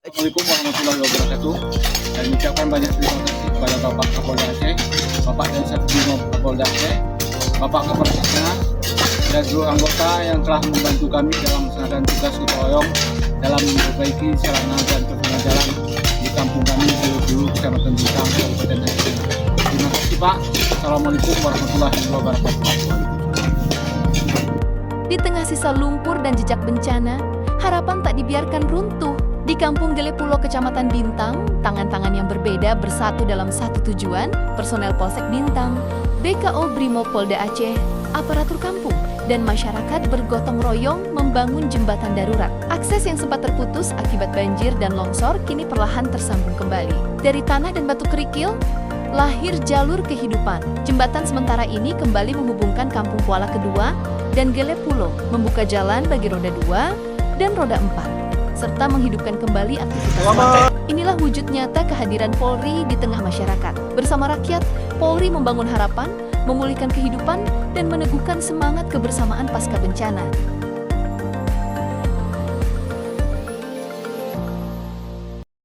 Assalamualaikum warahmatullahi wabarakatuh. Dan mengucapkan banyak terima kasih kepada Bapak Kapolda Aceh, Bapak dan Satbid Kapolda Aceh, Bapak Kapolresnya, dan seluruh anggota yang telah membantu kami dalam melaksanakan tugas gotong royong dalam memperbaiki sarana dan prasarana jalan di kampung kami dulu Kecamatan Bintang, Kabupaten Aceh. Terima kasih Pak. Assalamualaikum warahmatullahi wabarakatuh. Di tengah sisa lumpur dan jejak bencana, harapan tak dibiarkan runtuh. Di Kampung Gelepulo, Kecamatan Bintang, tangan-tangan yang berbeda bersatu dalam satu tujuan, personel Polsek Bintang, BKO Brimob Polda Aceh, aparatur kampung, dan masyarakat bergotong royong membangun jembatan darurat. Akses yang sempat terputus akibat banjir dan longsor kini perlahan tersambung kembali. Dari tanah dan batu kerikil, lahir jalur kehidupan. Jembatan sementara ini kembali menghubungkan Kampung Kuala Kedua dan Gelepulo, membuka jalan bagi roda 2 dan roda 4. Serta menghidupkan kembali aktivitas warga. Inilah wujud nyata kehadiran Polri di tengah masyarakat. Bersama rakyat, Polri membangun harapan, memulihkan kehidupan, dan meneguhkan semangat kebersamaan pasca bencana.